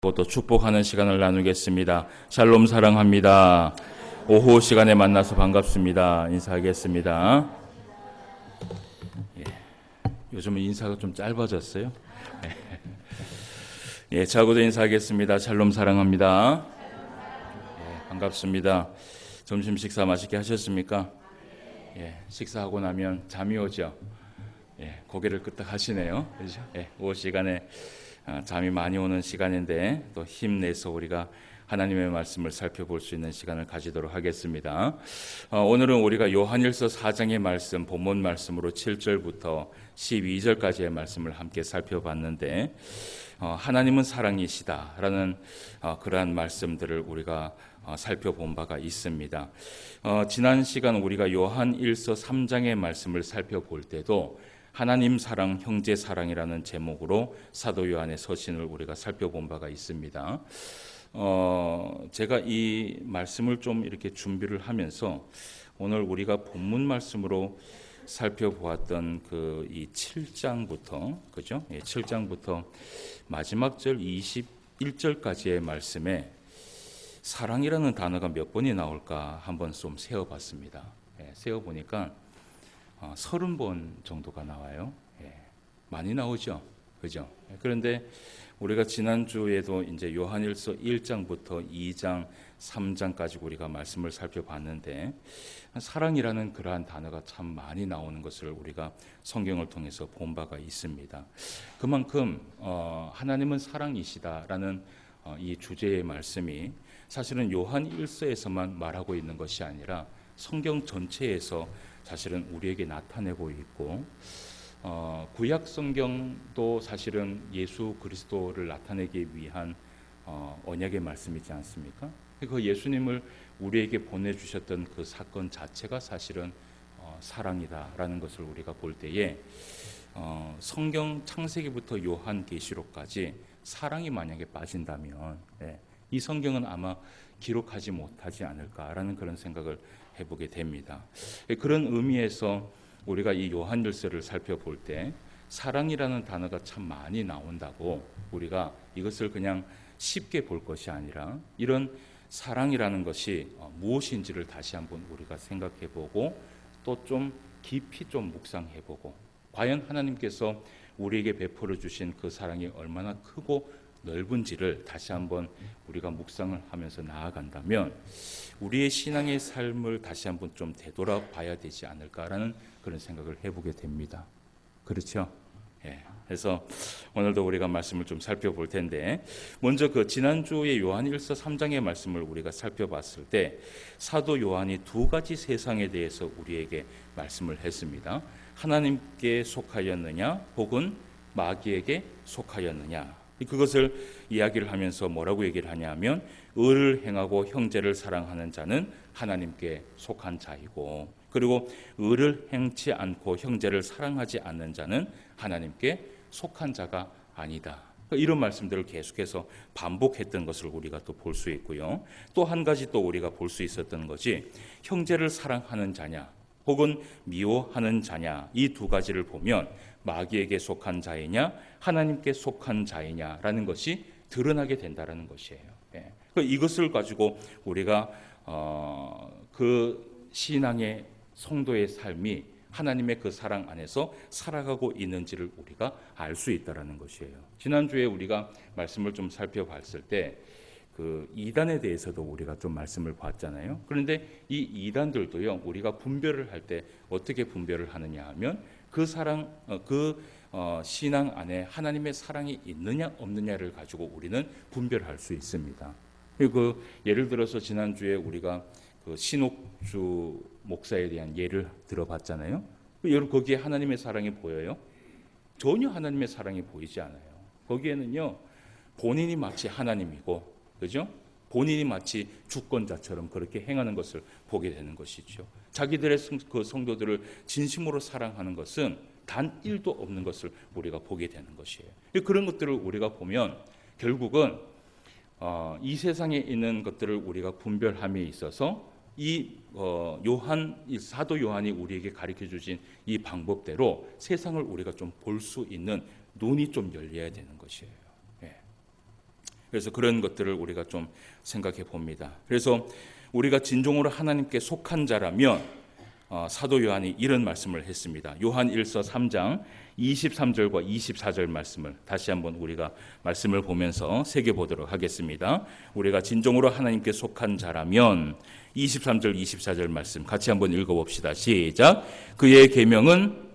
또 축복하는 시간을 나누겠습니다. 샬롬 사랑합니다. 오후 시간에 만나서 반갑습니다. 인사하겠습니다. 요즘은 인사가 좀 짧아졌어요. 자고도 인사하겠습니다. 샬롬 사랑합니다. 반갑습니다. 점심 식사 맛있게 하셨습니까? 식사하고 나면 잠이 오죠. 고개를 끄덕 하시네요. 그렇죠? 오후 시간에 잠이 많이 오는 시간인데 또 힘내서 우리가 하나님의 말씀을 살펴볼 수 있는 시간을 가지도록 하겠습니다. 오늘은 우리가 요한일서 4장의 말씀, 본문 말씀으로 7절부터 12절까지의 말씀을 함께 살펴봤는데 하나님은 사랑이시다라는 그러한 말씀들을 우리가 살펴본 바가 있습니다. 지난 시간 우리가 요한일서 3장의 말씀을 살펴볼 때도 하나님 사랑, 형제 사랑이라는 제목으로 사도 요한의 서신을 우리가 살펴본 바가 있습니다. 제가 이 말씀을 좀 이렇게 준비를 하면서 오늘 우리가 본문 말씀으로 살펴보았던 이 7장부터, 그죠? 7장부터 마지막 절 21절까지의 말씀에 사랑이라는 단어가 몇 번이 나올까 한번 좀 세어봤습니다. 세어보니까 30번 정도가 나와요. 많이 나오죠. 그죠? 그런데 우리가 지난주에도 이제 요한일서 1장부터 2장, 3장까지 우리가 말씀을 살펴봤는데 사랑이라는 그러한 단어가 참 많이 나오는 것을 우리가 성경을 통해서 본 바가 있습니다. 그만큼 하나님은 사랑이시다라는 이 주제의 말씀이 사실은 요한일서에서만 말하고 있는 것이 아니라 성경 전체에서 사실은 우리에게 나타내고 있고 구약 성경도 사실은 예수 그리스도를 나타내기 위한 언약의 말씀이지 않습니까? 그 예수님을 우리에게 보내주셨던 그 사건 자체가 사실은 사랑이다라는 것을 우리가 볼 때에 성경 창세기부터 요한계시록까지 사랑이 만약에 빠진다면 이 성경은 아마 기록하지 못하지 않을까라는 그런 생각을 해보게 됩니다. 그런 의미에서 우리가 이 요한일서를 살펴볼 때 사랑이라는 단어가 참 많이 나온다고 우리가 이것을 그냥 쉽게 볼 것이 아니라 이런 사랑이라는 것이 무엇인지를 다시 한번 우리가 생각해보고 또 좀 깊이 좀 묵상해보고 과연 하나님께서 우리에게 베풀어 주신 그 사랑이 얼마나 크고 넓은지를 다시 한번 우리가 묵상을 하면서 나아간다면 우리의 신앙의 삶을 다시 한번 좀 되돌아봐야 되지 않을까라는 그런 생각을 해보게 됩니다. 그렇죠? 그래서 오늘도 우리가 말씀을 좀 살펴볼 텐데 먼저 지난주에 요한일서 3장의 말씀을 우리가 살펴봤을 때 사도 요한이 두 가지 세상에 대해서 우리에게 말씀을 했습니다. 하나님께 속하였느냐 혹은 마귀에게 속하였느냐. 그것을 이야기를 하면서 뭐라고 얘기를 하냐면 의를 행하고 형제를 사랑하는 자는 하나님께 속한 자이고 그리고 의를 행치 않고 형제를 사랑하지 않는 자는 하나님께 속한 자가 아니다. 이런 말씀들을 계속해서 반복했던 것을 우리가 또 볼 수 있고요. 또 한 가지 또 우리가 볼 수 있었던 것이 형제를 사랑하는 자냐 혹은 미워하는 자냐 이 두 가지를 보면 마귀에게 속한 자이냐 하나님께 속한 자이냐라는 것이 드러나게 된다는 것이에요. 이것을 가지고 우리가 그 신앙의 성도의 삶이 하나님의 그 사랑 안에서 살아가고 있는지를 우리가 알 수 있다는 것이에요. 지난주에 우리가 말씀을 좀 살펴봤을 때 이단에 대해서도 우리가 좀 말씀을 봤잖아요. 그런데 이 이단들도요, 우리가 분별을 할 때 어떻게 분별을 하느냐 하면 그 사랑, 신앙 안에 하나님의 사랑이 있느냐 없느냐를 가지고 우리는 분별할 수 있습니다. 그리고 예를 들어서 지난주에 우리가 신옥주 목사에 대한 예를 들어봤잖아요. 여러분 거기에 하나님의 사랑이 보여요? 전혀 하나님의 사랑이 보이지 않아요. 거기에는요, 본인이 마치 하나님이고, 그죠? 본인이 마치 주권자처럼 그렇게 행하는 것을 보게 되는 것이죠. 자기들의 그 성도들을 진심으로 사랑하는 것은 단 1도 없는 것을 우리가 보게 되는 것이에요. 그런 것들을 우리가 보면 결국은 이 세상에 있는 것들을 우리가 분별함에 있어서 사도 요한이 우리에게 가르쳐 주신 이 방법대로 세상을 우리가 좀 볼 수 있는 눈이 좀 열려야 되는 것이에요. 그래서 그런 것들을 우리가 좀 생각해 봅니다. 그래서 우리가 진정으로 하나님께 속한 자라면 사도 요한이 이런 말씀을 했습니다. 요한 1서 3장 23절과 24절 말씀을 다시 한번 우리가 말씀을 보면서 새겨보도록 하겠습니다. 우리가 진정으로 하나님께 속한 자라면 23절 24절 말씀 같이 한번 읽어봅시다. 시작. 그의 계명은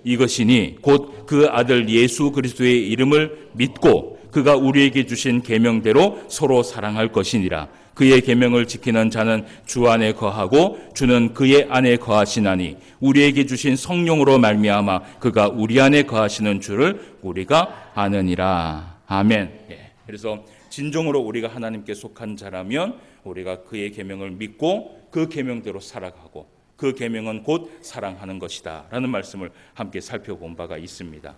이것이니 곧 그 아들 예수 그리스도의 이름을 믿고 그가 우리에게 주신 계명대로 서로 사랑할 것이니라. 그의 계명을 지키는 자는 주 안에 거하고 주는 그의 안에 거하시나니 우리에게 주신 성령으로 말미암아 그가 우리 안에 거하시는 줄을 우리가 아느니라. 아멘. 그래서 진정으로 우리가 하나님께 속한 자라면 우리가 그의 계명을 믿고 그 계명대로 살아가고 그 계명은 곧 사랑하는 것이다 라는 말씀을 함께 살펴본 바가 있습니다.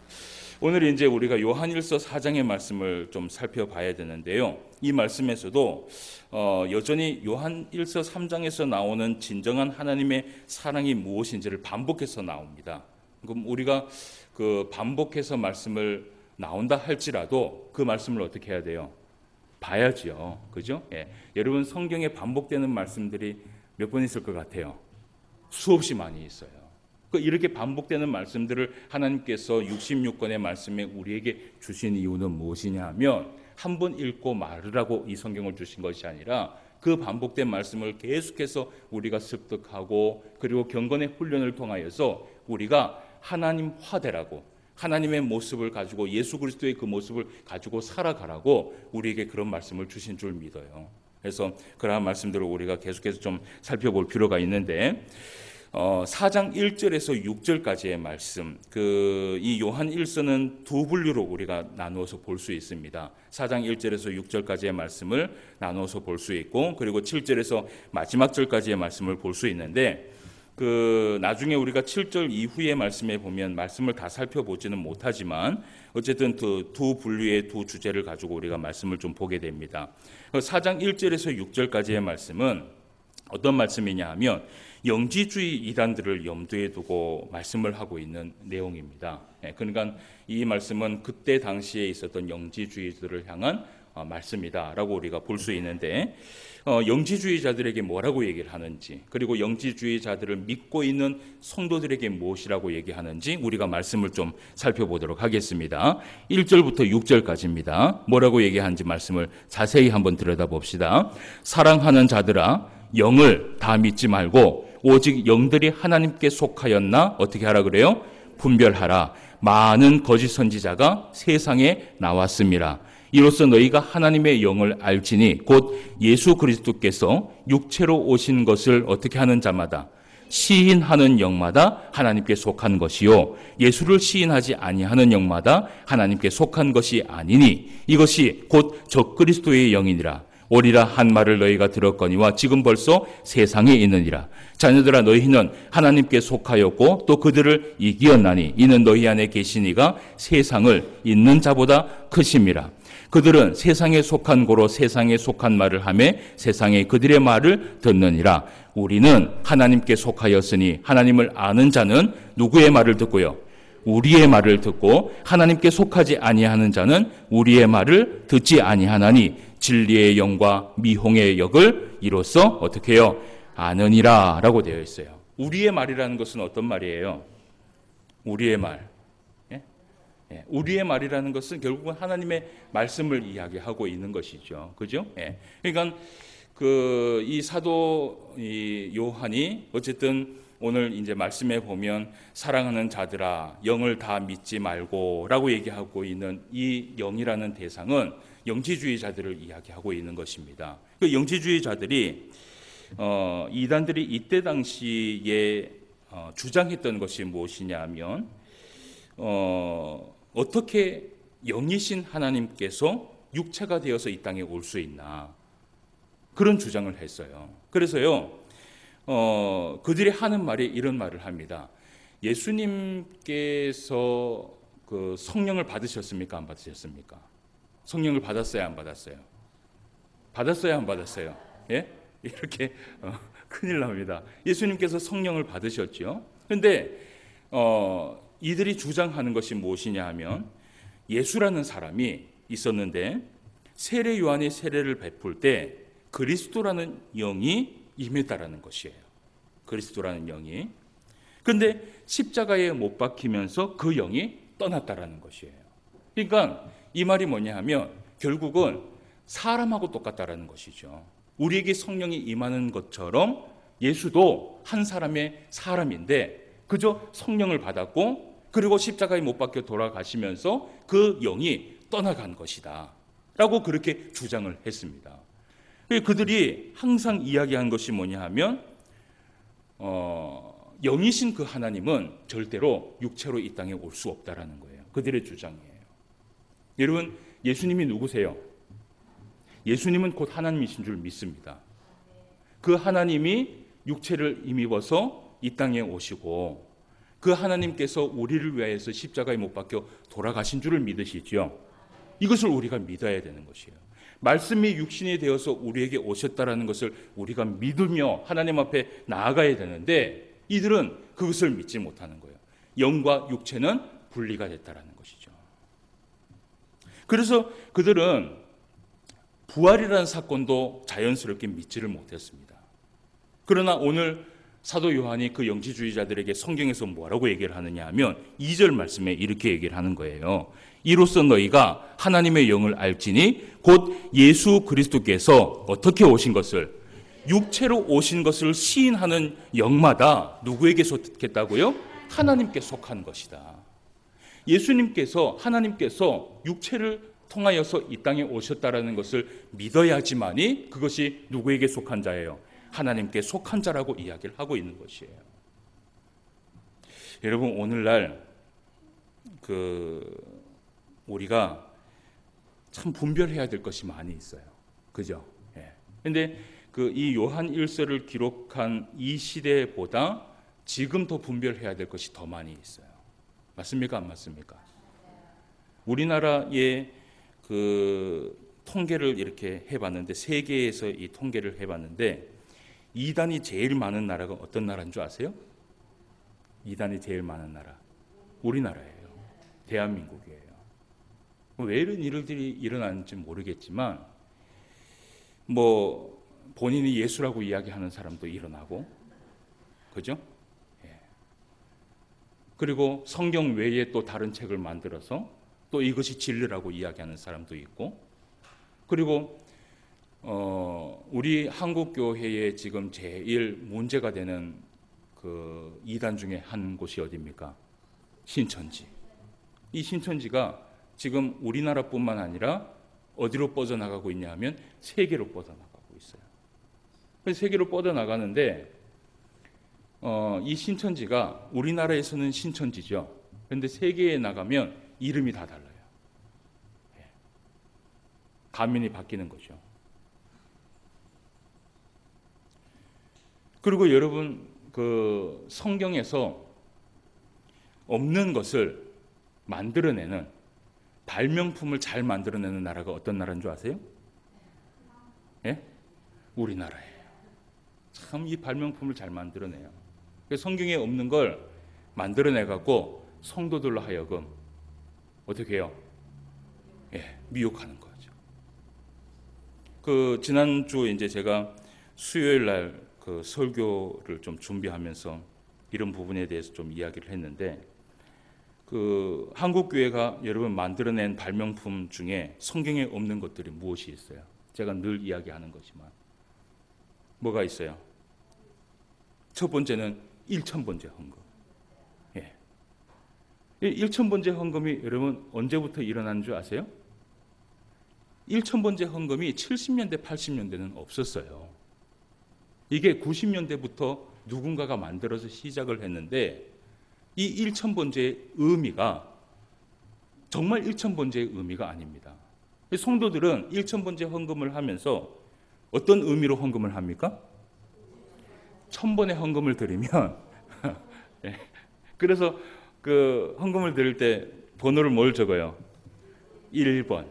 오늘 이제 우리가 요한일서 4장의 말씀을 좀 살펴봐야 되는데요. 이 말씀에서도 여전히 요한일서 3장에서 나오는 진정한 하나님의 사랑이 무엇인지를 반복해서 나옵니다. 그럼 우리가 그 반복해서 말씀을 나온다 할지라도 그 말씀을 어떻게 해야 돼요? 봐야죠. 그죠? 여러분 성경에 반복되는 말씀들이 몇 번 있을 것 같아요? 수없이 많이 있어요. 이렇게 반복되는 말씀들을 하나님께서 66권의 말씀에 우리에게 주신 이유는 무엇이냐 하면 한 번 읽고 말으라고 이 성경을 주신 것이 아니라 그 반복된 말씀을 계속해서 우리가 습득하고 그리고 경건의 훈련을 통하여서 우리가 하나님화되라고 하나님의 모습을 가지고 예수 그리스도의 그 모습을 가지고 살아가라고 우리에게 그런 말씀을 주신 줄 믿어요. 그래서 그러한 말씀들을 우리가 계속해서 좀 살펴볼 필요가 있는데 4장 1절에서 6절까지의 말씀, 이 요한 1서는 두 분류로 우리가 나누어서 볼 수 있습니다. 4장 1절에서 6절까지의 말씀을 나누어서 볼 수 있고, 그리고 7절에서 마지막 절까지의 말씀을 볼 수 있는데, 나중에 우리가 7절 이후의 말씀에 보면 말씀을 다 살펴보지는 못하지만 어쨌든 두 분류의 두 주제를 가지고 우리가 말씀을 좀 보게 됩니다. 4장 1절에서 6절까지의 말씀은 어떤 말씀이냐 하면 영지주의 이단들을 염두에 두고 말씀을 하고 있는 내용입니다. 그러니까 이 말씀은 그때 당시에 있었던 영지주의들을 향한 말씀이다라고 우리가 볼 수 있는데 영지주의자들에게 뭐라고 얘기를 하는지 그리고 영지주의자들을 믿고 있는 성도들에게 무엇이라고 얘기하는지 우리가 말씀을 좀 살펴보도록 하겠습니다. 1절부터 6절까지입니다. 뭐라고 얘기하는지 말씀을 자세히 한번 들여다봅시다. 사랑하는 자들아 영을 다 믿지 말고 오직 영들이 하나님께 속하였나 어떻게 하라 그래요? 분별하라. 많은 거짓 선지자가 세상에 나왔습니다. 이로써 너희가 하나님의 영을 알지니 곧 예수 그리스도께서 육체로 오신 것을 어떻게 하는 자마다 시인하는 영마다 하나님께 속한 것이요 예수를 시인하지 아니하는 영마다 하나님께 속한 것이 아니니 이것이 곧 적그리스도의 영이니라. 오리라 한 말을 너희가 들었거니와 지금 벌써 세상에 있느니라. 자녀들아 너희는 하나님께 속하였고 또 그들을 이기었나니 이는 너희 안에 계시니가 세상을 있는 자보다 크심이라. 그들은 세상에 속한 고로 세상에 속한 말을 하며 세상에 그들의 말을 듣느니라. 우리는 하나님께 속하였으니 하나님을 아는 자는 누구의 말을 듣고요? 우리의 말을 듣고 하나님께 속하지 아니하는 자는 우리의 말을 듣지 아니하나니 진리의 영과 미홍의 역을 이로써 어떻게 해요? 아느니라 라고 되어 있어요. 우리의 말이라는 것은 어떤 말이에요? 우리의 말. 우리의 말이라는 것은 결국은 하나님의 말씀을 이야기하고 있는 것이죠. 그죠? 그러니까 이 사도 요한이 어쨌든 오늘 이제 말씀에 보면 사랑하는 자들아 영을 다 믿지 말고라고 얘기하고 있는 이 영이라는 대상은 영지주의자들을 이야기하고 있는 것입니다. 그 영지주의자들이 이단들이 이때 당시에 주장했던 것이 무엇이냐면 어떻게 영이신 하나님께서 육체가 되어서 이 땅에 올 수 있나 그런 주장을 했어요. 그래서요 그들이 하는 말이 이런 말을 합니다. 예수님께서 그 성령을 받으셨습니까? 안 받으셨습니까? 성령을 받았어요? 안 받았어요? 받았어요? 안 받았어요? 예? 이렇게 큰일 납니다. 예수님께서 성령을 받으셨죠. 그런데 이들이 주장하는 것이 무엇이냐 하면 예수라는 사람이 있었는데 세례 요한이 세례를 베풀 때 그리스도라는 영이 임했다라는 것이에요. 그리스도라는 영이. 그런데 십자가에 못 박히면서 그 영이 떠났다라는 것이에요. 그러니까 이 말이 뭐냐 하면 결국은 사람하고 똑같다라는 것이죠. 우리에게 성령이 임하는 것처럼 예수도 한 사람의 사람인데 그저 성령을 받았고 그리고 십자가에 못 박혀 돌아가시면서 그 영이 떠나간 것이다 라고 그렇게 주장을 했습니다. 그들이 항상 이야기한 것이 뭐냐 하면 영이신 그 하나님은 절대로 육체로 이 땅에 올 수 없다라는 거예요. 그들의 주장이에요. 여러분, 예수님이 누구세요? 예수님은 곧 하나님이신 줄 믿습니다. 그 하나님이 육체를 힘입어서 이 땅에 오시고 그 하나님께서 우리를 위하여서 십자가에 못 박혀 돌아가신 줄을 믿으시죠. 이것을 우리가 믿어야 되는 것이에요. 말씀이 육신이 되어서 우리에게 오셨다라는 것을 우리가 믿으며 하나님 앞에 나아가야 되는데 이들은 그것을 믿지 못하는 거예요. 영과 육체는 분리가 됐다라는 것이죠. 그래서 그들은 부활이라는 사건도 자연스럽게 믿지를 못했습니다. 그러나 오늘 사도 요한이 그 영지주의자들에게 성경에서 뭐라고 얘기를 하느냐 하면 2절 말씀에 이렇게 얘기를 하는 거예요. 이로써 너희가 하나님의 영을 알지니 곧 예수 그리스도께서 어떻게 오신 것을 육체로 오신 것을 시인하는 영마다 누구에게 속했다고요? 하나님께 속한 것이다. 예수님께서 하나님께서 육체를 통하여서 이 땅에 오셨다라는 것을 믿어야지만이 그것이 누구에게 속한 자예요? 하나님께 속한 자라고 이야기를 하고 있는 것이에요. 여러분, 오늘날 우리가 참 분별해야 될 것이 많이 있어요. 그죠? 그런데 이 요한 1서를 기록한 이 시대보다 지금 더 분별해야 될 것이 더 많이 있어요. 맞습니까? 안 맞습니까? 우리나라의 통계를 이렇게 해봤는데 세계에서 이 통계를 해봤는데 이단이 제일 많은 나라가 어떤 나라인 줄 아세요? 이단이 제일 많은 나라 우리나라예요. 대한민국이에요. 왜 이런 일들이 일어나는지 모르겠지만 본인이 예수라고 이야기하는 사람도 일어나고 그죠? 그리고 성경 외에 또 다른 책을 만들어서 또 이것이 진리라고 이야기하는 사람도 있고 그리고 우리 한국 교회에 지금 제일 문제가 되는 그 이단 중에 한 곳이 어디입니까? 신천지. 이 신천지가 지금 우리나라뿐만 아니라 어디로 뻗어나가고 있냐 하면 세계로 뻗어나가고 있어요. 세계로 뻗어나가는데 이 신천지가 우리나라에서는 신천지죠. 그런데 세계에 나가면 이름이 다 달라요. 가면이 바뀌는 거죠. 그리고 여러분 성경에서 없는 것을 만들어내는 발명품을 잘 만들어내는 나라가 어떤 나라인 줄 아세요? 우리나라예요. 참 이 발명품을 잘 만들어내요. 성경에 없는 걸 만들어내갖고 성도들로 하여금 어떻게 해요? 미혹하는 거죠. 지난주 이제 제가 수요일 날 설교를 좀 준비하면서 이런 부분에 대해서 좀 이야기를 했는데 한국 교회가 여러분 만들어낸 발명품 중에 성경에 없는 것들이 무엇이 있어요? 제가 늘 이야기하는 거지만 뭐가 있어요? 첫 번째는 1000번째 헌금. 1000번째 헌금이 여러분 언제부터 일어난 줄 아세요? 1000번째 헌금이 70년대, 80년대는 없었어요. 이게 90년대부터 누군가가 만들어서 시작을 했는데 이 1000번째의 의미가 정말 1000번째의 의미가 아닙니다. 성도들은 1000번째 헌금을 하면서 어떤 의미로 헌금을 합니까? 1000번의 헌금을 드리면 그래서 헌금을 드릴 때 번호를 뭘 적어요? 1번.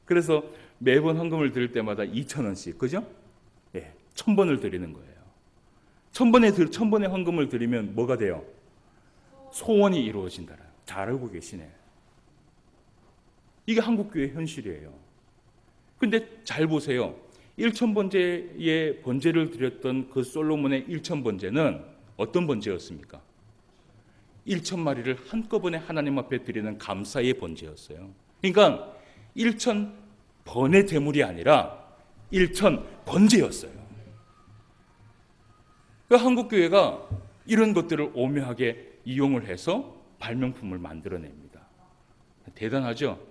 그래서 매번 헌금을 드릴 때마다 2,000원씩, 그죠? 1000번을 드리는 거예요. 1000번의 헌금을 드리면 뭐가 돼요? 소원이 이루어진다. 잘 알고 계시네. 이게 한국교회 현실이에요. 근데 잘 보세요. 1,000번제의 번제를 드렸던 그 솔로몬의 1,000번제는 어떤 번제였습니까? 1,000마리를 한꺼번에 하나님 앞에 드리는 감사의 번제였어요. 그러니까 1,000번의 제물이 아니라 1,000번제였어요. 그러니까 한국교회가 이런 것들을 오묘하게 이용을 해서 발명품을 만들어냅니다. 대단하죠?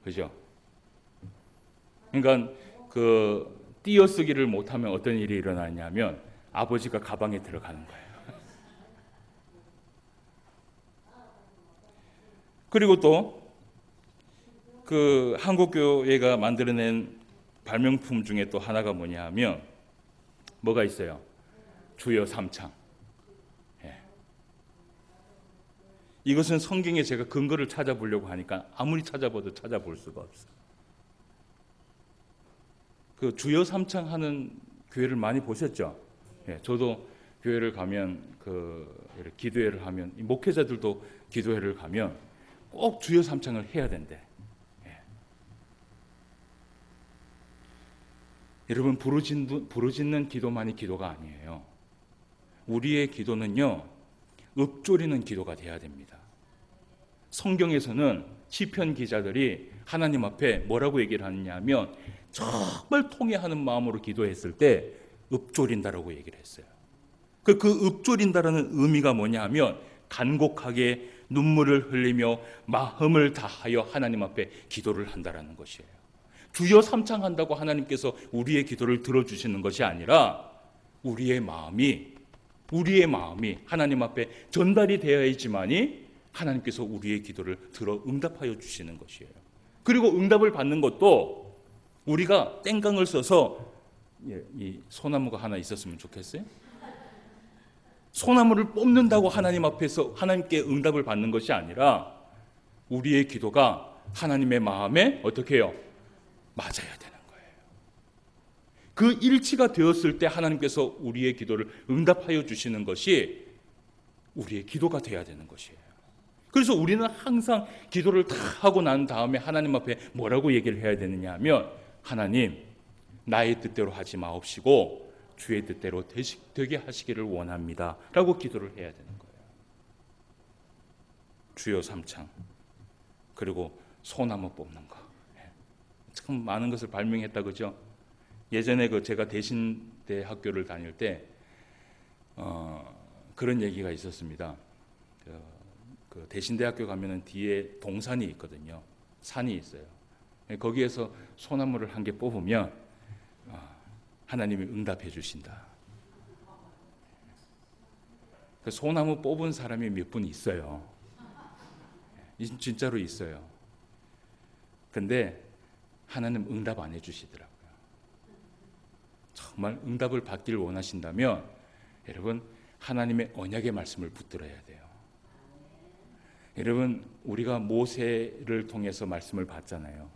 그죠? 그러니까 띄어쓰기를 못하면 어떤 일이 일어나냐면 아버지가 가방에 들어가는 거예요. 그리고 또 한국교회가 만들어낸 발명품 중에 또 하나가 뭐냐 하면 뭐가 있어요? 주여 삼창. 예. 이것은 성경에 제가 근거를 찾아보려고 하니까 아무리 찾아봐도 찾아볼 수가 없어요. 그 주여 삼창 하는 교회를 많이 보셨죠? 예, 저도 교회를 가면 기도회를 하면 목회자들도 기도회를 가면 꼭 주여 삼창을 해야 된대. 예. 여러분 부르짖는 기도만이 기도가 아니에요. 우리의 기도는요 읊조리는 기도가 돼야 됩니다. 성경에서는 시편 기자들이 하나님 앞에 뭐라고 얘기를 하느냐 하면 정말 통회하는 마음으로 기도했을 때 읊조린다라고 얘기를 했어요. 그 읊조린다라는 의미가 뭐냐 하면 간곡하게 눈물을 흘리며 마음을 다하여 하나님 앞에 기도를 한다라는 것이에요. 주여 삼창한다고 하나님께서 우리의 기도를 들어주시는 것이 아니라 우리의 마음이 하나님 앞에 전달이 되어야지만이 하나님께서 우리의 기도를 들어 응답하여 주시는 것이에요. 그리고 응답을 받는 것도 우리가 땡깡을 써서 이 소나무가 하나 있었으면 좋겠어요. 소나무를 뽑는다고 하나님 앞에서 하나님께 응답을 받는 것이 아니라 우리의 기도가 하나님의 마음에 어떻게 해요? 맞아야 되는 거예요. 그 일치가 되었을 때 하나님께서 우리의 기도를 응답하여 주시는 것이 우리의 기도가 되어야 되는 것이에요. 그래서 우리는 항상 기도를 다 하고 난 다음에 하나님 앞에 뭐라고 얘기를 해야 되느냐 하면 하나님 나의 뜻대로 하지 마옵시고 주의 뜻대로 되게 하시기를 원합니다 라고 기도를 해야 되는 거예요. 주여 삼창 그리고 소나무 뽑는 거 참 많은 것을 발명했다 그죠? 예전에 제가 대신대 학교를 다닐 때 그런 얘기가 있었습니다. 그 대신대학교 가면은 뒤에 동산이 있거든요. 산이 있어요. 거기에서 소나무를 한 개 뽑으면 하나님이 응답해 주신다. 그 소나무 뽑은 사람이 몇 분 있어요. 진짜로 있어요. 근데 하나님 응답 안 해주시더라고요. 정말 응답을 받기를 원하신다면 여러분 하나님의 언약의 말씀을 붙들어야 돼요. 여러분 우리가 모세를 통해서 말씀을 받잖아요.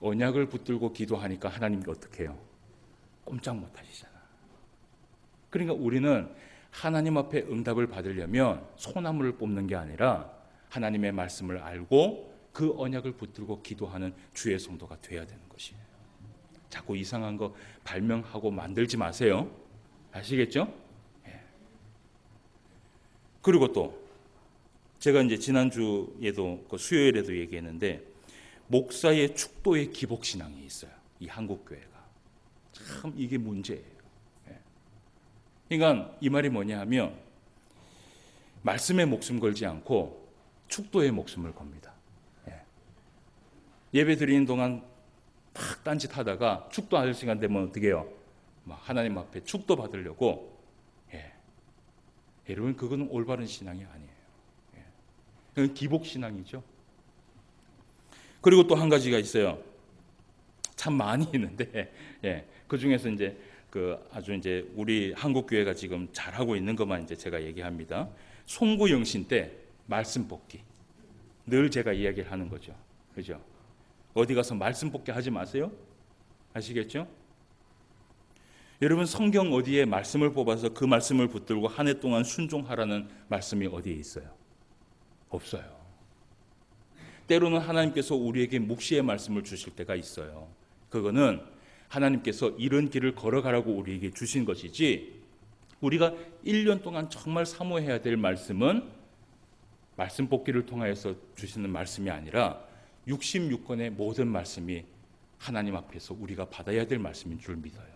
언약을 붙들고 기도하니까 하나님이 어떻게 해요? 꼼짝 못 하시잖아. 그러니까 우리는 하나님 앞에 응답을 받으려면 소나무를 뽑는 게 아니라 하나님의 말씀을 알고 그 언약을 붙들고 기도하는 주의 성도가 돼야 되는 것이에요. 자꾸 이상한 거 발명하고 만들지 마세요. 아시겠죠? 예. 그리고 또 제가 이제 지난주에도 수요일에도 얘기했는데 목사의 축도의 기복 신앙이 있어요. 이 한국 교회가 참 이게 문제예요. 예. 그러니까 이 말이 뭐냐 하면 말씀에 목숨 걸지 않고 축도에 목숨을 겁니다. 예. 예배 드리는 동안 막 딴짓하다가 축도할 시간 되면 어떻게 해요? 막 하나님 앞에 축도 받으려고. 예. 여러분 그거는 올바른 신앙이 아니에요. 예. 그건 기복 신앙이죠. 그리고 또 한 가지가 있어요. 참 많이 있는데, 예. 그 중에서 이제 아주 이제 우리 한국 교회가 지금 잘 하고 있는 것만 이제 제가 얘기합니다. 송구 영신 때 말씀 뽑기. 늘 제가 이야기를 하는 거죠. 그죠? 어디 가서 말씀 뽑기 하지 마세요. 아시겠죠? 여러분 성경 어디에 말씀을 뽑아서 그 말씀을 붙들고 한 해 동안 순종하라는 말씀이 어디에 있어요? 없어요. 때로는 하나님께서 우리에게 묵시의 말씀을 주실 때가 있어요. 그거는 하나님께서 이런 길을 걸어가라고 우리에게 주신 것이지, 우리가 1년 동안 정말 사모해야 될 말씀은 말씀 뽑기를 통하여서 주시는 말씀이 아니라 66권의 모든 말씀이 하나님 앞에서 우리가 받아야 될 말씀인 줄 믿어요.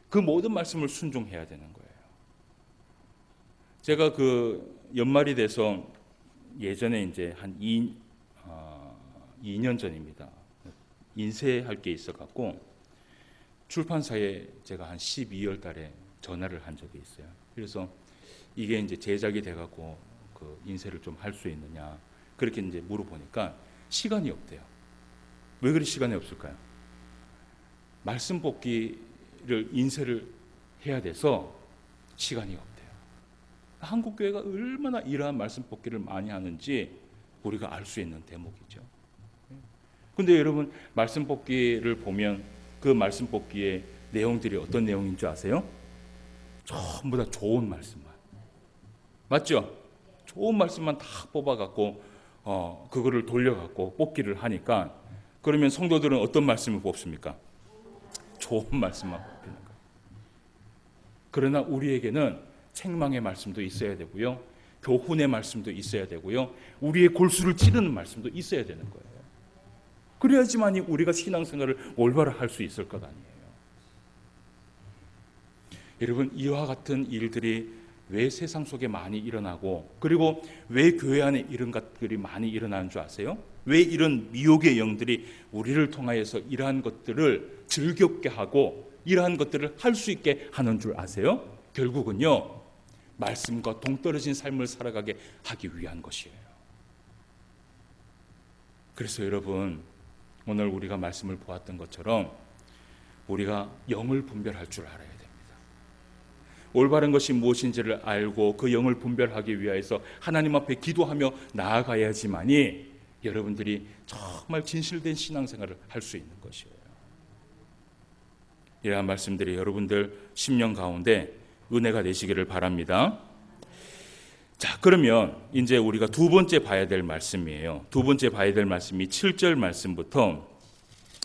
그 모든 말씀을 순종해야 되는 거예요. 제가 그 연말이 돼서 예전에 이제 한 2년 전입니다. 인쇄할 게 있어갖고 출판사에 제가 한 12월 달에 전화를 한 적이 있어요. 그래서 이게 이제 제작이 돼갖고 그 인쇄를 좀 할 수 있느냐, 그렇게 이제 물어보니까 시간이 없대요. 왜 그리 시간이 없을까요? 말씀 뽑기를 인쇄를 해야 돼서 시간이 없대요. 한국 교회가 얼마나 이러한 말씀 뽑기를 많이 하는지 우리가 알 수 있는 대목이죠. 근데 여러분, 말씀 뽑기를 보면 그 말씀 뽑기의 내용들이 어떤 내용인 줄 아세요? 전부 다 좋은 말씀만, 맞죠? 좋은 말씀만 다 뽑아갖고 그거를 돌려갖고 뽑기를 하니까, 그러면 성도들은 어떤 말씀을 뽑습니까? 좋은 말씀만 뽑히는 거예요. 그러나 우리에게는 책망의 말씀도 있어야 되고요, 교훈의 말씀도 있어야 되고요, 우리의 골수를 찌르는 말씀도 있어야 되는 거예요. 그래야지만이 우리가 신앙생활을 올바로 할 수 있을 것 아니에요. 여러분, 이와 같은 일들이 왜 세상 속에 많이 일어나고, 그리고 왜 교회 안에 이런 것들이 많이 일어나는 줄 아세요? 왜 이런 미혹의 영들이 우리를 통하여서 이러한 것들을 즐겁게 하고 이러한 것들을 할 수 있게 하는 줄 아세요? 결국은요, 말씀과 동떨어진 삶을 살아가게 하기 위한 것이에요. 그래서 여러분, 오늘 우리가 말씀을 보았던 것처럼 우리가 영을 분별할 줄 알아야 됩니다. 올바른 것이 무엇인지를 알고 그 영을 분별하기 위해서 하나님 앞에 기도하며 나아가야지만이 여러분들이 정말 진실된 신앙생활을 할 수 있는 것이에요. 이러한 말씀들이 여러분들 심령 가운데 은혜가 되시기를 바랍니다. 자, 그러면 이제 우리가 두 번째 봐야 될 말씀이에요. 두 번째 봐야 될 말씀이 7절 말씀부터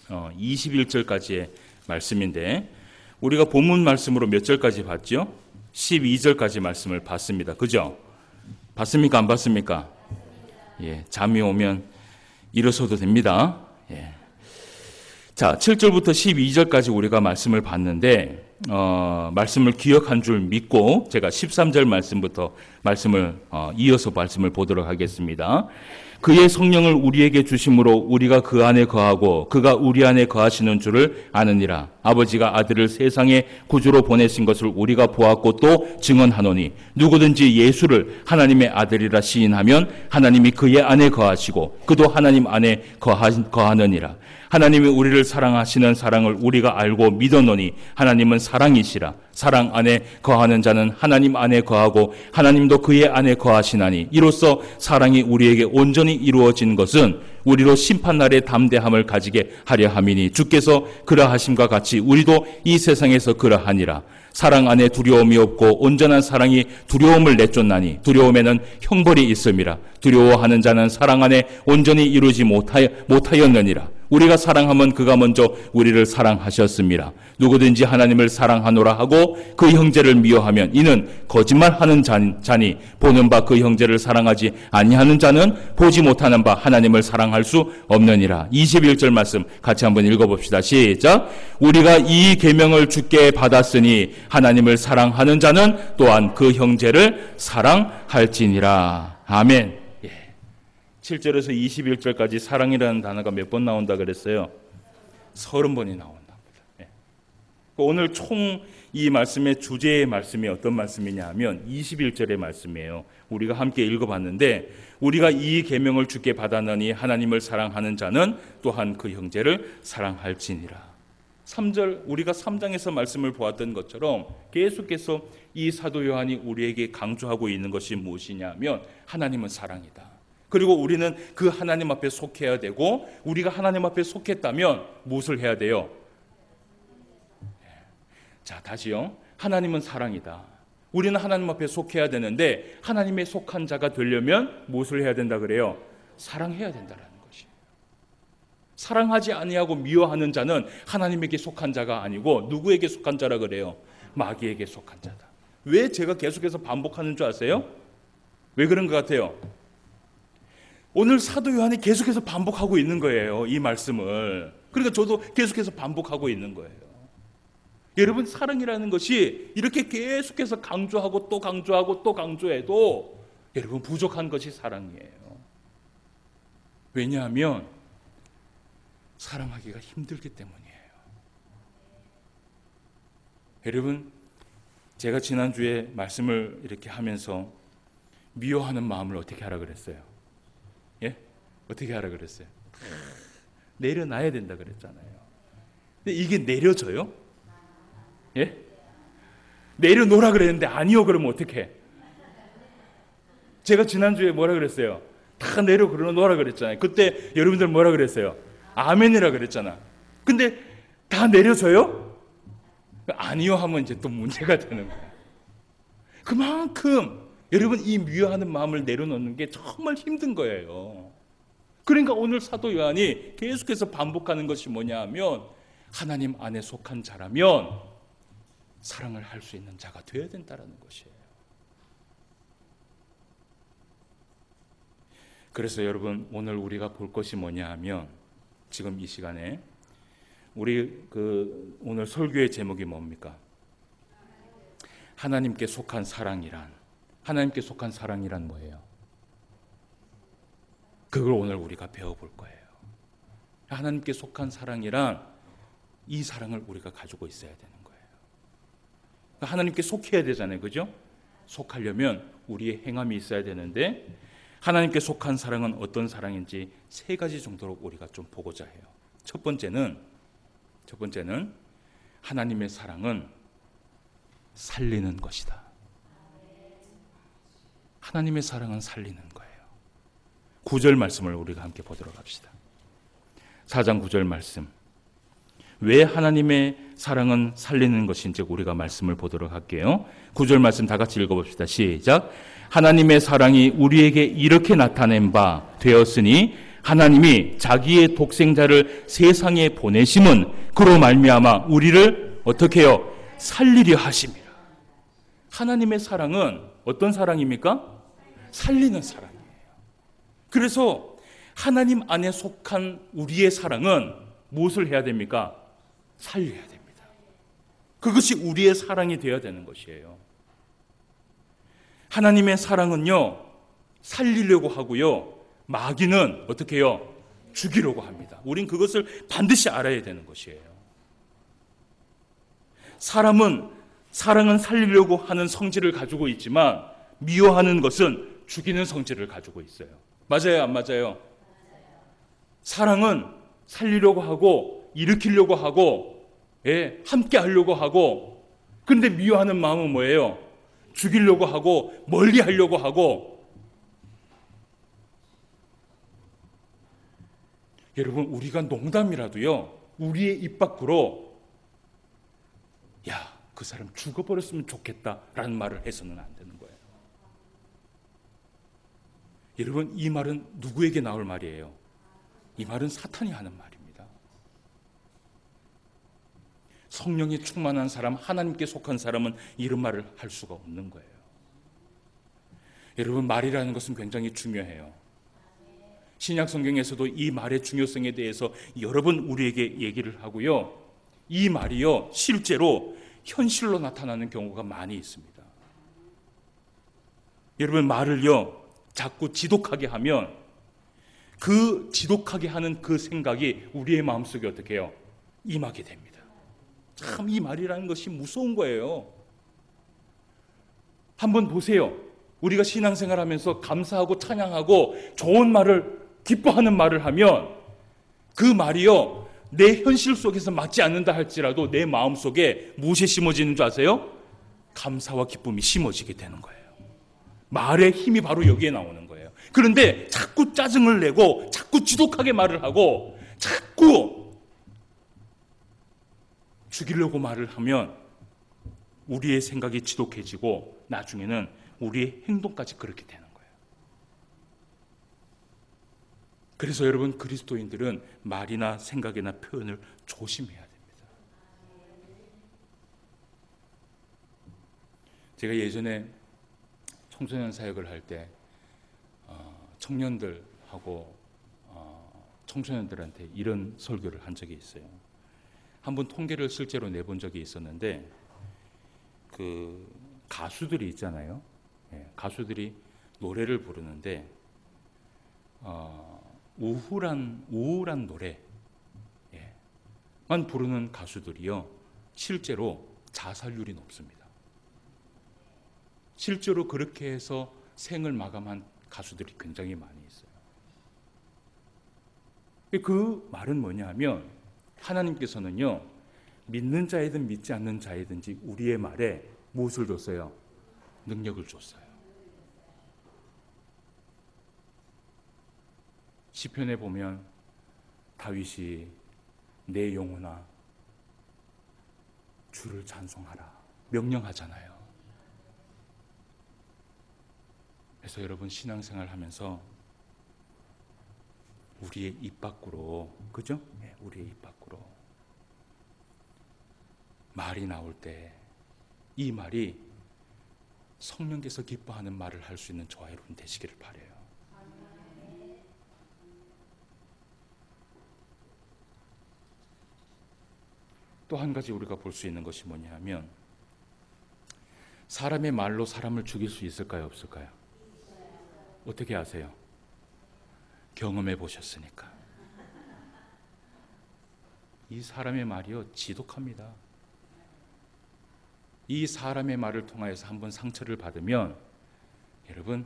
21절까지의 말씀인데, 우리가 본문 말씀으로 몇 절까지 봤죠? 12절까지 말씀을 봤습니다. 그죠? 봤습니까? 안 봤습니까? 예, 잠이 오면 일어서도 됩니다. 예. 자, 7절부터 12절까지 우리가 말씀을 봤는데, 말씀을 기억한 줄 믿고 제가 13절 말씀부터 말씀을 이어서 말씀을 보도록 하겠습니다. 그의 성령을 우리에게 주심으로 우리가 그 안에 거하고 그가 우리 안에 거하시는 줄을 아느니라. 아버지가 아들을 세상에 구주로 보내신 것을 우리가 보았고 또 증언하노니, 누구든지 예수를 하나님의 아들이라 시인하면 하나님이 그의 안에 거하시고 그도 하나님 안에 거하느니라. 하나님이 우리를 사랑하시는 사랑을 우리가 알고 믿었노니 하나님은 사랑이시라. 사랑 안에 거하는 자는 하나님 안에 거하고 하나님도 그의 안에 거하시나니, 이로써 사랑이 우리에게 온전히 이루어진 것은 우리로 심판날의 담대함을 가지게 하려 함이니, 주께서 그러하심과 같이 우리도 이 세상에서 그러하니라. 사랑 안에 두려움이 없고 온전한 사랑이 두려움을 내쫓나니, 두려움에는 형벌이 있음이라. 두려워하는 자는 사랑 안에 온전히 이루지 못하였느니라. 우리가 사랑하면 그가 먼저 우리를 사랑하셨습니다. 누구든지 하나님을 사랑하노라 하고 그 형제를 미워하면 이는 거짓말하는 자니, 보는 바 그 형제를 사랑하지 아니하는 자는 보지 못하는 바 하나님을 사랑할 수 없느니라. 21절 말씀 같이 한번 읽어봅시다. 시작. 우리가 이 계명을 주께 받았으니 하나님을 사랑하는 자는 또한 그 형제를 사랑할지니라. 아멘. 7절에서 21절까지 사랑이라는 단어가 몇 번 나온다 그랬어요? 30번이 나온답니다. 오늘 총 이 말씀의 주제의 말씀이 어떤 말씀이냐 하면 21절의 말씀이에요. 우리가 함께 읽어봤는데, 우리가 이 계명을 주께 받았느니 하나님을 사랑하는 자는 또한 그 형제를 사랑할지니라. 3절, 우리가 3장에서 말씀을 보았던 것처럼 계속해서 이 사도 요한이 우리에게 강조하고 있는 것이 무엇이냐 하면 하나님은 사랑이다. 그리고 우리는 그 하나님 앞에 속해야 되고, 우리가 하나님 앞에 속했다면 무엇을 해야 돼요? 자, 다시요. 하나님은 사랑이다. 우리는 하나님 앞에 속해야 되는데, 하나님의 속한 자가 되려면 무엇을 해야 된다 그래요? 사랑해야 된다는 것이에요. 사랑하지 아니하고 미워하는 자는 하나님에게 속한 자가 아니고 누구에게 속한 자라 그래요? 마귀에게 속한 자다. 왜 제가 계속해서 반복하는 줄 아세요? 왜 그런 것 같아요? 오늘 사도 요한이 계속해서 반복하고 있는 거예요. 이 말씀을. 그러니까 저도 계속해서 반복하고 있는 거예요. 여러분, 사랑이라는 것이 이렇게 계속해서 강조하고 또 강조하고 또 강조해도 여러분 부족한 것이 사랑이에요. 왜냐하면 사랑하기가 힘들기 때문이에요. 여러분, 제가 지난주에 말씀을 이렇게 하면서 미워하는 마음을 어떻게 하라 그랬어요? 예? 어떻게 하라 그랬어요? 내려놔야 된다 그랬잖아요. 근데 이게 내려져요? 예? 내려놓으라 그랬는데 아니요 그러면 어떡해? 제가 지난주에 뭐라 그랬어요? 다 내려놓으라 그랬잖아요. 그때 여러분들 뭐라 그랬어요? 아멘이라 그랬잖아. 근데 다 내려져요? 아니요 하면 이제 또 문제가 되는 거예요. 그만큼 여러분 이 미워하는 마음을 내려놓는 게 정말 힘든 거예요. 그러니까 오늘 사도 요한이 계속해서 반복하는 것이 뭐냐 하면 하나님 안에 속한 자라면 사랑을 할 수 있는 자가 되어야 된다는 것이에요. 그래서 여러분 오늘 우리가 볼 것이 뭐냐 하면 지금 이 시간에 우리 오늘 설교의 제목이 뭡니까? 하나님께 속한 사랑이란. 하나님께 속한 사랑이란 뭐예요? 그걸 오늘 우리가 배워볼 거예요. 하나님께 속한 사랑이란 이 사랑을 우리가 가지고 있어야 되는 거예요. 하나님께 속해야 되잖아요. 그죠? 속하려면 우리의 행함이 있어야 되는데 하나님께 속한 사랑은 어떤 사랑인지 세 가지 정도로 우리가 좀 보고자 해요. 첫 번째는 하나님의 사랑은 살리는 것이다. 하나님의 사랑은 살리는 거예요. 9절 말씀을 우리가 함께 보도록 합시다. 4장 9절 말씀. 왜 하나님의 사랑은 살리는 것인지 우리가 말씀을 보도록 할게요. 9절 말씀 다 같이 읽어봅시다. 시작. 하나님의 사랑이 우리에게 이렇게 나타낸 바 되었으니 하나님이 자기의 독생자를 세상에 보내심은 그로 말미암아 우리를 어떻게 해요? 살리려 하심이라. 하나님의 사랑은 어떤 사랑입니까? 살리는 사랑이에요. 그래서 하나님 안에 속한 우리의 사랑은 무엇을 해야 됩니까? 살려야 됩니다. 그것이 우리의 사랑이 되어야 되는 것이에요. 하나님의 사랑은요, 살리려고 하고요, 마귀는 어떻게 해요? 죽이려고 합니다. 우린 그것을 반드시 알아야 되는 것이에요. 사람은 사랑은 살리려고 하는 성질을 가지고 있지만 미워하는 것은 죽이는 성질을 가지고 있어요. 맞아요, 안 맞아요? 사랑은 살리려고 하고 일으키려고 하고 함께 하려고 하고, 그런데 미워하는 마음은 뭐예요? 죽이려고 하고 멀리 하려고 하고. 여러분, 우리가 농담이라도요, 우리의 입 밖으로 야, 그 사람 죽어버렸으면 좋겠다라는 말을 해서는 안 되는 거예요. 여러분, 이 말은 누구에게 나올 말이에요? 이 말은 사탄이 하는 말입니다. 성령이 충만한 사람, 하나님께 속한 사람은 이런 말을 할 수가 없는 거예요. 여러분, 말이라는 것은 굉장히 중요해요. 신약 성경에서도 이 말의 중요성에 대해서 여러 번 우리에게 얘기를 하고요, 이 말이요 실제로 현실로 나타나는 경우가 많이 있습니다. 여러분, 말을요 자꾸 지독하게 하면 그 지독하게 하는 그 생각이 우리의 마음속에 어떻게 해요? 임하게 됩니다. 참, 이 말이라는 것이 무서운 거예요. 한번 보세요. 우리가 신앙생활하면서 감사하고 찬양하고 좋은 말을, 기뻐하는 말을 하면 그 말이요 내 현실 속에서 맞지 않는다 할지라도 내 마음속에 무엇이 심어지는 줄 아세요? 감사와 기쁨이 심어지게 되는 거예요. 말의 힘이 바로 여기에 나오는 거예요. 그런데 자꾸 짜증을 내고 자꾸 지독하게 말을 하고 자꾸 죽이려고 말을 하면 우리의 생각이 지독해지고 나중에는 우리의 행동까지 그렇게 되는 거예요. 그래서 여러분, 그리스도인들은 말이나 생각이나 표현을 조심해야 됩니다. 제가 예전에 청소년 사역을 할 때 청년들하고 청소년들한테 이런 설교를 한 적이 있어요. 한번 통계를 실제로 내본 적이 있었는데, 그 가수들이 있잖아요. 가수들이 노래를 부르는데 우울한 노래만 부르는 가수들이요, 실제로 자살률이 높습니다. 실제로 그렇게 해서 생을 마감한 가수들이 굉장히 많이 있어요. 그 말은 뭐냐 하면, 하나님께서는요, 믿는 자이든 믿지 않는 자이든지 우리의 말에 무엇을 줬어요? 능력을 줬어요. 시편에 보면 다윗이 내 영혼아 주를 찬송하라 명령하잖아요. 그래서 여러분, 신앙생활 하면서 우리의 입 밖으로, 그죠? 우리의 입 밖으로 말이 나올 때 이 말이 성령께서 기뻐하는 말을 할 수 있는 저와 여러분 되시기를 바라요. 또 한 가지 우리가 볼 수 있는 것이 뭐냐 하면, 사람의 말로 사람을 죽일 수 있을까요, 없을까요? 어떻게 아세요? 경험해 보셨으니까. 이 사람의 말이요, 지독합니다. 이 사람의 말을 통하여서 한번 상처를 받으면, 여러분,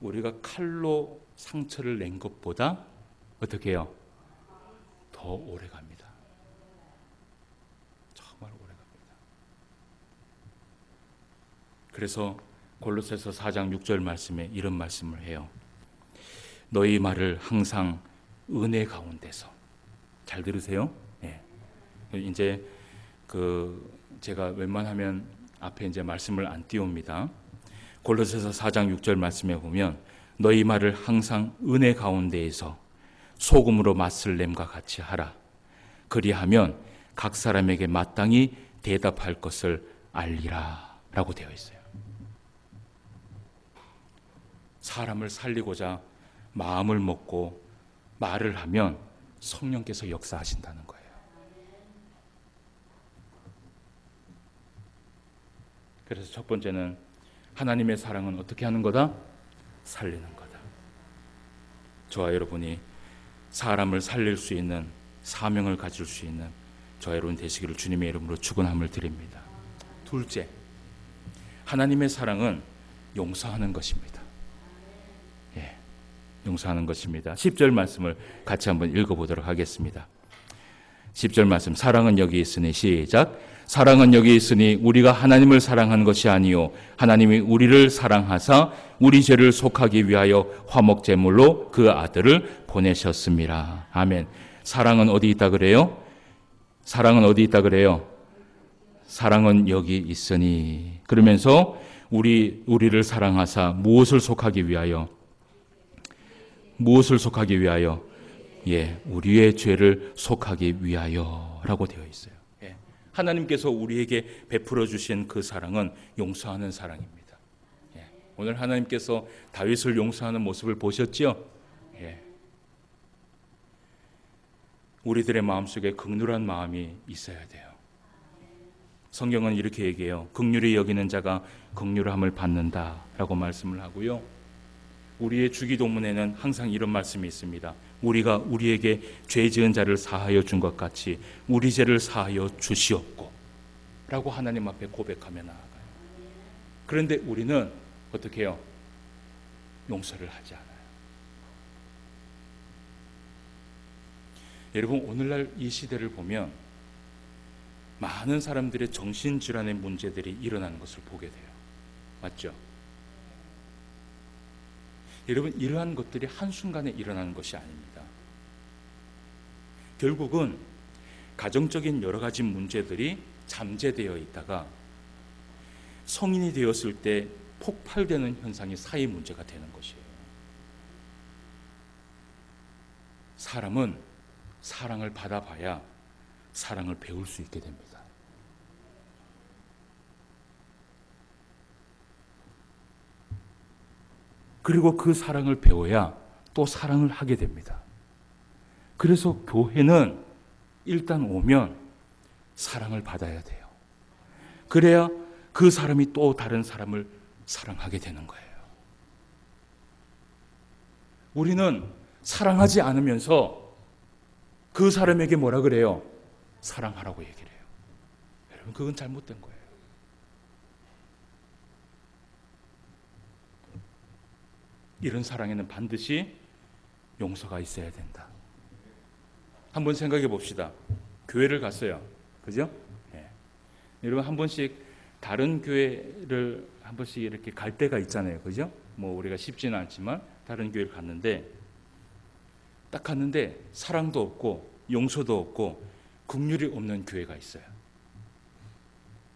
우리가 칼로 상처를 낸 것보다 어떻게 해요? 더 오래 갑니다. 정말 오래 갑니다. 그래서 골로새서 4장 6절 말씀에 이런 말씀을 해요. 너희 말을 항상 은혜 가운데서. 잘 들으세요? 이제 제가 웬만하면 앞에 이제 말씀을 안 띄웁니다. 골로새서 4장 6절 말씀에 보면, 너희 말을 항상 은혜 가운데에서 소금으로 맛을 냄과 같이 하라. 그리하면 각 사람에게 마땅히 대답할 것을 알리라 라고 되어 있어요. 사람을 살리고자 마음을 먹고 말을 하면 성령께서 역사하신다는 거예요. 그래서 첫 번째는 하나님의 사랑은 어떻게 하는 거다? 살리는 거다. 저와 여러분이 사람을 살릴 수 있는 사명을 가질 수 있는 저와 여러분 되시기를 주님의 이름으로 축원함을 드립니다. 둘째, 하나님의 사랑은 용서하는 것입니다. 용서하는 것입니다. 10절 말씀을 같이 한번 읽어보도록 하겠습니다. 10절 말씀, 사랑은 여기 있으니, 시작. 사랑은 여기 있으니 우리가 하나님을 사랑한 것이 아니요 하나님이 우리를 사랑하사 우리 죄를 속하기 위하여 화목제물로 그 아들을 보내셨습니다. 아멘. 사랑은 어디 있다 그래요? 사랑은 어디 있다 그래요? 사랑은 여기 있으니. 그러면서 우리를 사랑하사 무엇을 속하기 위하여? 무엇을 속하기 위하여? 우리의 죄를 속하기 위하여라고 되어 있어요. 하나님께서 우리에게 베풀어 주신 그 사랑은 용서하는 사랑입니다. 오늘 하나님께서 다윗을 용서하는 모습을 보셨죠? 우리들의 마음속에 긍휼한 마음이 있어야 돼요. 성경은 이렇게 얘기해요. 긍휼히 여기는 자가 긍휼함을 받는다라고 말씀을 하고요. 우리의 주기도문에는 항상 이런 말씀이 있습니다. 우리가 우리에게 죄 지은 자를 사하여 준 것 같이 우리 죄를 사하여 주시옵고 라고 하나님 앞에 고백하며 나아가요. 그런데 우리는 어떻게 해요? 용서를 하지 않아요. 여러분, 오늘날 이 시대를 보면 많은 사람들의 정신질환의 문제들이 일어나는 것을 보게 돼요. 맞죠? 여러분, 이러한 것들이 한순간에 일어나는 것이 아닙니다. 결국은 가정적인 여러 가지 문제들이 잠재되어 있다가 성인이 되었을 때 폭발되는 현상이 사회 문제가 되는 것이에요. 사람은 사랑을 받아봐야 사랑을 배울 수 있게 됩니다. 그리고 그 사랑을 배워야 또 사랑을 하게 됩니다. 그래서 교회는 일단 오면 사랑을 받아야 돼요. 그래야 그 사람이 또 다른 사람을 사랑하게 되는 거예요. 우리는 사랑하지 않으면서 그 사람에게 뭐라 그래요? 사랑하라고 얘기를 해요. 여러분, 그건 잘못된 거예요. 이런 사랑에는 반드시 용서가 있어야 된다. 한번 생각해 봅시다. 교회를 갔어요. 그죠? 네. 여러분, 한 번씩 다른 교회를 한 번씩 이렇게 갈 때가 있잖아요. 그죠? 뭐 우리가 쉽지는 않지만 다른 교회를 갔는데, 딱 갔는데 사랑도 없고 용서도 없고 긍휼이 없는 교회가 있어요.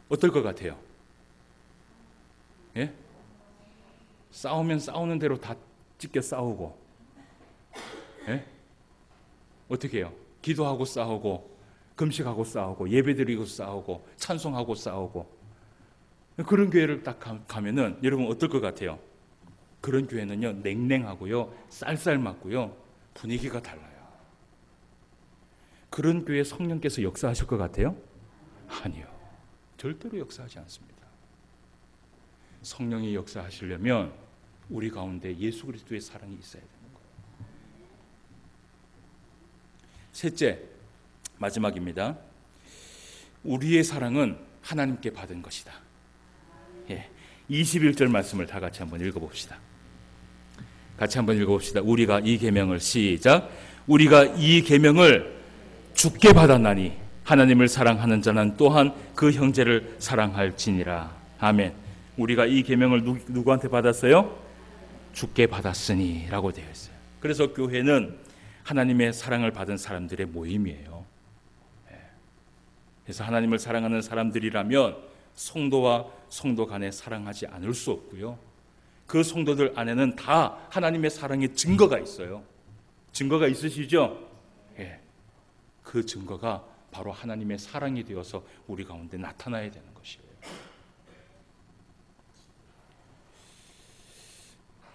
어떨 것 같아요? 예? 싸우면 싸우는 대로 다 찢겨 싸우고, 예? 어떻게 해요? 기도하고 싸우고, 금식하고 싸우고, 예배드리고 싸우고, 찬송하고 싸우고. 그런 교회를 딱 가면은 여러분 어떨 것 같아요? 그런 교회는요, 냉랭하고요, 쌀쌀맞고요, 분위기가 달라요. 그런 교회 성령께서 역사하실 것 같아요? 아니요. 절대로 역사하지 않습니다. 성령이 역사하시려면 우리 가운데 예수 그리스도의 사랑이 있어야 되는 거예요. 셋째, 마지막입니다. 우리의 사랑은 하나님께 받은 것이다. 예, 21절 말씀을 다 같이 한번 읽어봅시다. 같이 한번 읽어봅시다. 우리가 이 계명을, 시작. 우리가 이 계명을 주께 받았나니 하나님을 사랑하는 자는 또한 그 형제를 사랑할지니라. 아멘. 우리가 이 계명을 누구한테 받았어요? 주께 받았으니 라고 되어 있어요. 그래서 교회는 하나님의 사랑을 받은 사람들의 모임이에요. 그래서 하나님을 사랑하는 사람들이라면 성도와 성도 간에 사랑하지 않을 수 없고요. 그 성도들 안에는 다 하나님의 사랑의 증거가 있어요. 증거가 있으시죠? 예. 그 증거가 바로 하나님의 사랑이 되어서 우리 가운데 나타나야 되는 것이에요.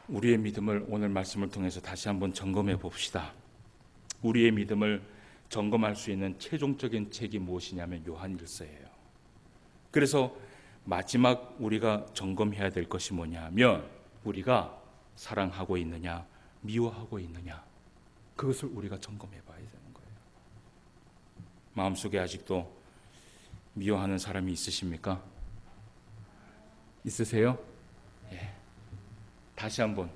우리의 믿음을 오늘 말씀을 통해서 다시 한번 점검해 봅시다. 우리의 믿음을 점검할 수 있는 최종적인 책이 무엇이냐면 요한일서예요. 그래서 마지막 우리가 점검해야 될 것이 뭐냐면 우리가 사랑하고 있느냐 미워하고 있느냐, 그것을 우리가 점검해 봐야 되는 거예요. 마음속에 아직도 미워하는 사람이 있으십니까? 있으세요? 예. 다시 한번,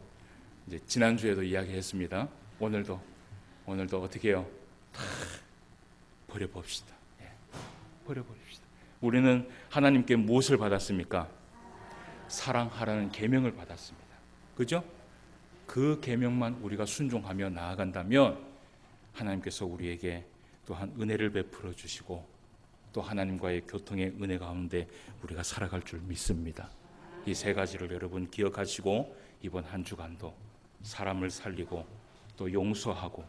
이제 지난주에도 이야기했습니다. 오늘도 어떻게 해요? 다 버려봅시다. 예. 버려버립시다. 우리는 하나님께 무엇을 받았습니까? 사랑하라는 계명을 받았습니다. 그죠? 그 계명만 우리가 순종하며 나아간다면 하나님께서 우리에게 또한 은혜를 베풀어 주시고 또 하나님과의 교통의 은혜 가운데 우리가 살아갈 줄 믿습니다. 이 세 가지를 여러분 기억하시고 이번 한 주간도 사람을 살리고 또 용서하고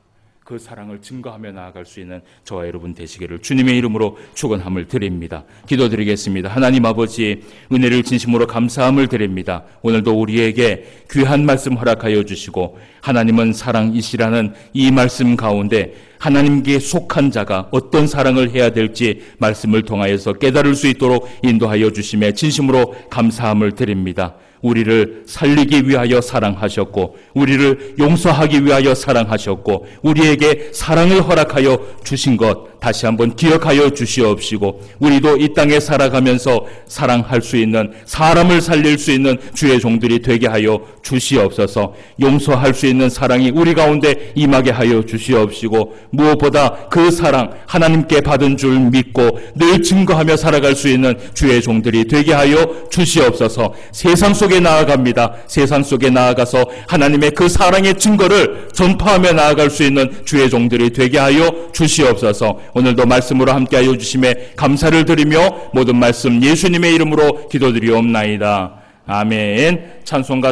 그 사랑을 증거하며 나아갈 수 있는 저와 여러분 되시기를 주님의 이름으로 축원함을 드립니다. 기도드리겠습니다. 하나님 아버지, 은혜를 진심으로 감사함을 드립니다. 오늘도 우리에게 귀한 말씀 허락하여 주시고 하나님은 사랑이시라는 이 말씀 가운데 하나님께 속한 자가 어떤 사랑을 해야 될지 말씀을 통하여서 깨달을 수 있도록 인도하여 주심에 진심으로 감사함을 드립니다. 우리를 살리기 위하여 사랑하셨고 우리를 용서하기 위하여 사랑하셨고 우리에게 사랑을 허락하여 주신 것 다시 한번 기억하여 주시옵시고 우리도 이 땅에 살아가면서 사랑할 수 있는, 사람을 살릴 수 있는 주의 종들이 되게 하여 주시옵소서. 용서할 수 있는 사랑이 우리 가운데 임하게 하여 주시옵시고 무엇보다 그 사랑 하나님께 받은 줄 믿고 늘 증거하며 살아갈 수 있는 주의 종들이 되게 하여 주시옵소서. 세상 속에 나아갑니다. 세상 속에 나아가서 하나님의 그 사랑의 증거를 전파하며 나아갈 수 있는 주의 종들이 되게 하여 주시옵소서. 오늘도 말씀으로 함께하여 주심에 감사를 드리며 모든 말씀 예수님의 이름으로 기도드리옵나이다. 아멘. 찬송가